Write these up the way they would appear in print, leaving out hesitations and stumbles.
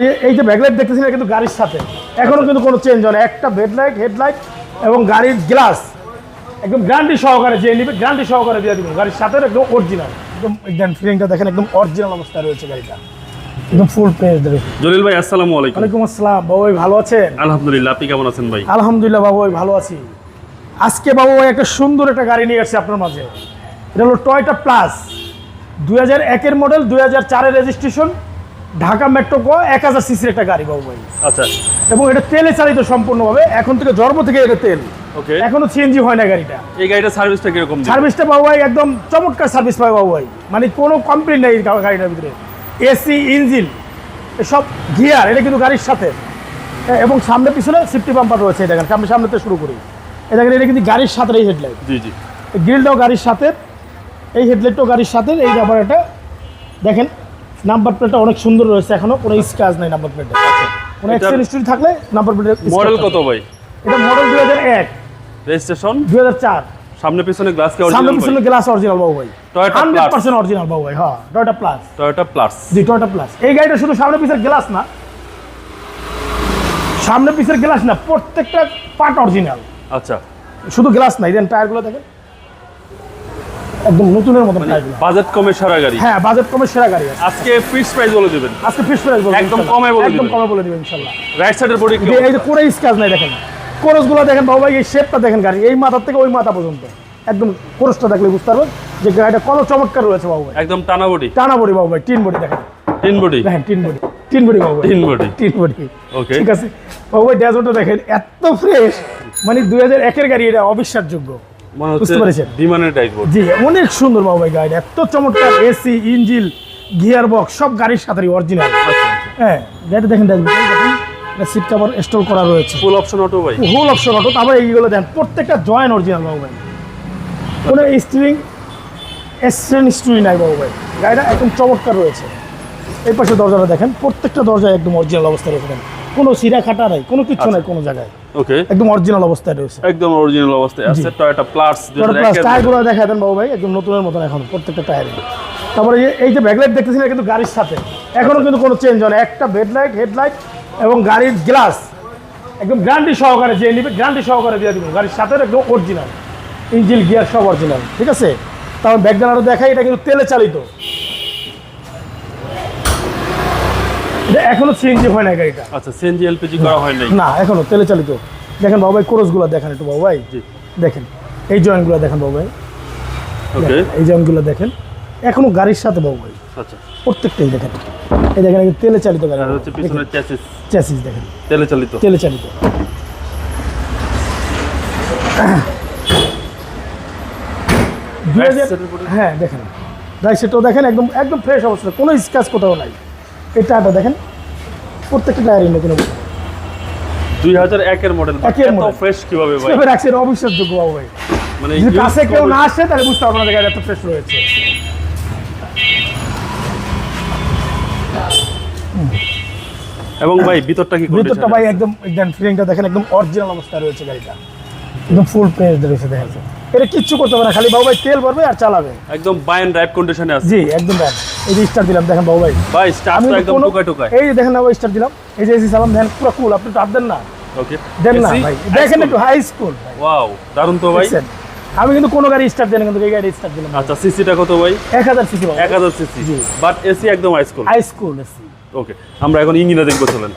এই যে ব্যাকলাইট দেখতেছেন কিন্তু গাড়ির সাথে এখনো কিন্তু কোনো চেঞ্জ হয় না। একটা হেডলাইট এবং গাড়ির গ্লাস একদম গ্যারান্টি সহকারে যে নিবে গ্যারান্টি সহকারে দিয়ে দিবেন। গাড়ির সাথে একদম অরিজিনাল, একদম ফিলিংটা দেখেন একদম অরিজিনাল অবস্থায় রয়েছে গাড়িটা, একদম ফুল প্রেস দেবে। জলিল ভাই আসসালামু আলাইকুম। ওয়ালাইকুম আসসালাম। বাবু ভাই ভালো আছেন? আলহামদুলিল্লাহ, আপনি কেমন আছেন ভাই? আলহামদুলিল্লাহ বাবু ভাই ভালো আছি। আজকে বাবু ভাই একটা সুন্দর একটা গাড়ি নিয়ে আসছে আপনার মাঝে। এটা হলো টয়োটা প্লাস 2001-এর মডেল, 2004-এর রেজিস্ট্রেশন, ঢাকা মেট্রো ক 1000 সিসির একটা গাড়ি বাবু ভাই। আচ্ছা, এবং এটা তেলে চালিত সম্পূর্ণভাবে, এখন থেকে জন্ম থেকে এটা তেল, ওকে। এখনো সিএনজি হয় না গাড়িটা। এই গাড়িটার সার্ভিসটা কিরকম? সার্ভিসটা বাবু ভাই একদম চমৎকার সার্ভিস পায় বাবু ভাই, মানে কোনো কমপ্লেন নেই গাড়িটার ভিতরে। এসি, ইঞ্জিন, সব গিয়ার, এটা কিন্তু গাড়ির সাথে। এবং সামনে পিছনে সেফটি বাম্পার রয়েছে। দেখেন সামনে থেকে শুরু করি, এই দেখেন এটা কিন্তু গাড়ির সাথে এই হেডলাইট, জি জি, গ্রিলটাও গাড়ির সাথে, এই হেডলাইটটাও গাড়ির সাথে। এই ব্যাপার এটা দেখেন, নাম্বার প্লেটটা অনেক সুন্দর রয়েছে, এখনো কোনো স্ক্র্যাচ নাই নাম্বার প্লেটে। কোনো অ্যাক্সিডেন্ট হিস্টরি থাকলে নাম্বার প্লেটে। মডেল কত ভাই? এটা মডেল 2001, রেজিস্ট্রেশন 2004। সামনে পিছনে গ্লাস কি সামনে অরিজিনাল? পিছনে গ্লাস অরিজিনাল বাবু ভাই, টয়োটা 100% অরিজিনাল বাবু ভাই। হ্যাঁ, টয়োটা প্লাস। টয়োটা প্লাস, জি টয়োটা প্লাস। এই গাড়িটা শুধু সামনে পিছের গ্লাস না, সামনে পিছের গ্লাস না, প্রত্যেকটা পার্ট অরিজিনাল। আচ্ছা, শুধু গ্লাস নাই, দেন টায়ারগুলো দেখেন একদম নতুনের মতো টায়ারগুলো। বাজেট কমে সারা গাড়ি। হ্যাঁ, বাজেট কমে সেরা গাড়ি আছে। আজকে ফিক্স প্রাইস বলে দিবেন। আজকে ফিক্স প্রাইস বলবো, একদম ইনশাআল্লাহ। কমে বলে একদম দিবেন। কমে বলে দিবেন ইনশাআল্লাহ। রাইট সাইডের বডি কি? এই যে কোনো স্ক্র্যাচ নাই, দেখেন কোরসগুলো দেখেন বাবু ভাই, এই শেপটা দেখেন গাড়ি, এই মাথা থেকে ওই মাথা পর্যন্ত একদম কোরসটা দেখলে বুঝতে পারবেন যে গাড়িটা কত চমৎকার রয়েছে বাবু ভাই। একদম টানা বডি, টানা বডি বাবু ভাই, টিন বডি দেখেন, তিন বডি, দেখেন টিন বডি বাবু ভাই, তিন বডি, টিন বডি। ওকে, ঠিক আছে বাবু ভাই, ড্যাশবোর্ডটা দেখেন এত ফ্রেশ, মানে 2001-এর গাড়ি, এটা অবিশ্বাসযোগ্য। মানে হচ্ছে বুঝতে পেরেছেন? বিমানের ড্যাশবোর্ড। জি, অনেক সুন্দর বাবু ভাই গাড়িটা, এত চমৎকার। এসি, ইঞ্জিন, গিয়ার বক্স সব গাড়ির সাথে অরিজিনাল। হ্যাঁ, গাড়িটা দেখেন, দেখেন সিট কভার ইনস্টল করা রয়েছে, ফুল অপশন অটো ভাই, ফুল অপশন অটো। তারপরে এইগুলো দেন প্রত্যেকটা জয়েন্ট অরিজিনাল বাবু ভাই, কোনো স্টিরিং স্টুরি নাই বাবু ভাই। গাড়িটা একদম চমৎকার রয়েছে। এই পাশে দরজাটা দেখেন, প্রত্যেকটা দরজায় একদম অরিজিনাল অবস্থায় রয়েছে, কোনো সিরা খাটা নাই, কোনো কিছু নাই কোনো জায়গায়, ওকে, একদম অরিজিনাল অবস্থায় রয়েছে। একদম অরিজিনাল অবস্থায় আছে। টয়োটা প্লাস টায়ারগুলো দেখা দেন বাবু ভাই, একদম নতুনের মতন এখন প্রত্যেকটা টায়ারে। তারপরে এই যে ব্যাকলাইট দেখতেছেন কিন্তু গাড়ির সাথে এখনো কিন্তু কোনো চেঞ্জ হয় না। একটা হেডলাইট এবং গাড়ির গ্লাস একদম গ্যারান্টি সহকারে যে নিবে গ্যারান্টি সহকারে দিয়ে দিবেন। গাড়ির সাথে একদম অরিজিনাল, ইঞ্জিন গিয়ার সব অরিজিনাল। ঠিক আছে, তারপর ব্যাকগ্রাউন্ডে দেখাই, এটা কিন্তু তেলে চালিত, এটা এখনো সিএনজি হয় না গাড়িটা। আচ্ছা, সিএনজি এলপিজি করা হয় নাই না, এখনো তেলে চালিত। দেখেন বাবু ভাই, কোরসগুলো দেখেন একটু বাবু ভাই, দেখেন এই জয়েন্টগুলো দেখেন বাবু ভাই, ওকে, এই জয়েন্টগুলো দেখেন এখনো গাড়ির সাথে বাবু ভাই, আচ্ছা। প্রত্যেকটাই দেখেন। এই দেখেন তেলে চালিত গাড়ি, আর হচ্ছে পিছনের চ্যাসিস দেখেন তেলে চালিত, তেলে চালিত। হ্যাঁ দেখেন, রাইট সেটাও দেখেন একদম একদম ফ্রেশ অবস্থা, কোনো স্ক্র্যাচ কোথাও নাই। এই টায়ারটা দেখেন, প্রত্যেকটা টায়ারই নতুন। 2001-এর মডেল, এত ফ্রেশ কিভাবে ভাই? সেভাবে রাখছে, এটা অবিশ্বাসযোগ্য বাবু ভাই। মানে যদি কাছে কেউ না আসে তাহলে বুঝতে পারবো না যে গাড়ি এত ফ্রেশ রয়েছে। এবং ভাই ভিতরটা কি? ভিতরটা ভাই একদম ফিলিংটা দেখেন একদম অরিজিনাল অবস্থায় রয়েছে গাড়িটা, একদম ফুল প্রেস রয়েছে। দেখেন এটা কিচ্ছু করতে হবে না, খালি বাবু ভাই তেল ভরবে আর চালাবে। একদম বাই এন্ড ড্রাইভ কন্ডিশনে আছে। জি একদম ব্যাড। এই যে স্টার্ট দিলাম দেখেন বাবু ভাই, স্টার্ট তো একদম টুকায়। এই যে দেখেন না ভাই, স্টার্ট দিলাম, এই যে এসি চালাম, দেখেন পুরো কুল। আপনি টাপ দেন না, ওকে, দেন না ভাই, দেখেন একটু হাই স্কুল। ওয়াও, দারুণ তো ভাই। আমি কিন্তু কোনো গাড়ি স্টার্ট দেন, কিন্তু এই গাড়ি স্টার্ট দিলাম। আচ্ছা, সিসিটা কত ভাই? 1000 সিসি। 1000 সিসি, বাট এসি একদম high school. High school AC. Okay, আমরা এখন ইঞ্জিনে দেখবো, চলেন।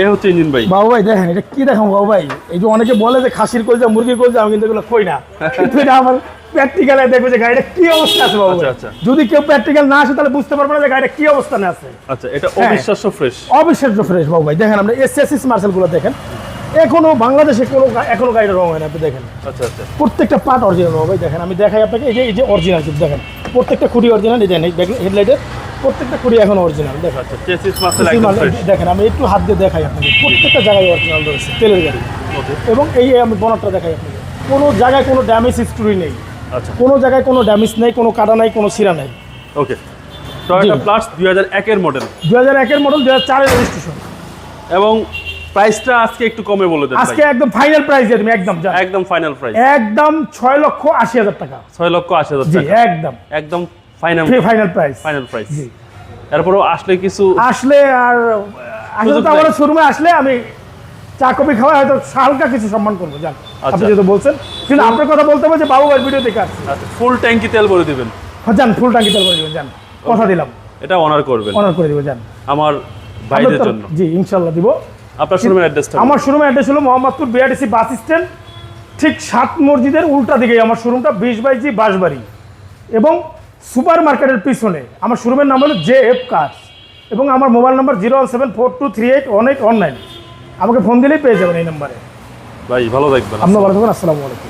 এই হচ্ছে ইঞ্জিন ভাই। বাবু ভাই দেখেন এটা কি দেখাম বাবু ভাই, এই যে অনেকে বলে যে খাসির কলজা, মুরগির কলজা, আমি কিন্তু এগুলো কই না। কিন্তু এটা আমার প্র্যাকটিক্যালে দেখবো যে গাড়িটা কি অবস্থা আছে বাবু। আচ্ছা, যদি কেউ প্র্যাকটিক্যাল না আসে তাহলে বুঝতে পারবে না যে গাড়িটা কি অবস্থানে আছে। আচ্ছা, এটা অবিশ্বাস্য ফ্রেশ, অবিশ্বাস্য ফ্রেশ বাবু ভাই। দেখেন আমরা এসএসএস মার্সেলগুলো দেখেন, এখনো বাংলাদেশে এখনো গাড়িটা রং হয় না, আপনি দেখেন। আচ্ছা আচ্ছা, প্রত্যেকটা পার্ট অরিজিনাল বাবু ভাই। দেখেন আমি দেখাই আপনাকে, এই যে অরিজিনাল কিন্তু দেখেন, প্রত্যেকটা খুঁটি অরিজিনাল। এই দেখেন হেডলাইটের প্রত্যেকটা খুঁটি এখন অরিজিনাল। দেখেন আচ্ছা, চেসিস মাসেল একদম ফ্রেশ। দেখেন আমি একটু হাত দিয়ে দেখাই আপনাকে, প্রত্যেকটা জায়গায় অরিজিনাল রয়েছে, তেলের গাড়ি। ওকে, এবং এই আমি বনারটা দেখাই আপনাকে, কোনো জায়গায় কোনো ড্যামেজ হিস্টরি নেই। আচ্ছা, কোনো জায়গায় কোনো ড্যামেজ নেই, কোনো কাটা নাই, কোনো ছিঁড়া নাই। ওকে, টয়োটা প্লাস 2001-এর মডেল, 2001-এর মডেল, 2004-এর রেজিস্ট্রেশন। এবং প্রাইসটা আজকে একটু কমে বলে দেন আজকে ভাই। একদম ফাইনাল প্রাইস দিয়ে তুমি একদম জান একদম ফাইনাল প্রাইস একদম 6,80,000 টাকা 6,80,000 জি টাকা একদম একদম final final price final price জি। এরপরও আসলে কিছু আসলে আর আসলে সুযোগ তো আমার নাই। শোরুমে আসলে আমি চা কফি খাওয়া হয়তো হালকা কিছু সম্মান করবো জান আপনি আচ্ছা। যেহেতু বলছেন কিন্তু আপনার কথা বলতে হবে যে বাবু ভাই ভিডিও দেখে আসছে ফুল ট্যাঙ্কি তেল ভরে দিবেন জান ফুল টাঙ্কি তেল করে দিবেন জান কথা দিলাম এটা অনার করবেন অনার করে দিব জান আমার ভাইদের জন্য জি ইনশাল্লাহ দিব আপনার শোরুমের অ্যাড্রেসটা আমার শোরুমের অ্যাড্রেস হলো মোহাম্মদপুর বিআরটিসি বাস স্ট্যান্ড ঠিক 7 মসজিদের উল্টা দিকে আমার শোরুমটা 20/জি বাঁশবাড়ি এবং সুপার মার্কেটের পিছনে আমার শোরুমের নাম হলো JF কার্স এবং আমার মোবাইল নাম্বার 01742381819 আমাকে ফোন দিলেই পেয়ে যাবেন এই নাম্বারে ভাই ভালো থাকবেন আপনার ভালো থাকবেন আসসালামু আলাইকুম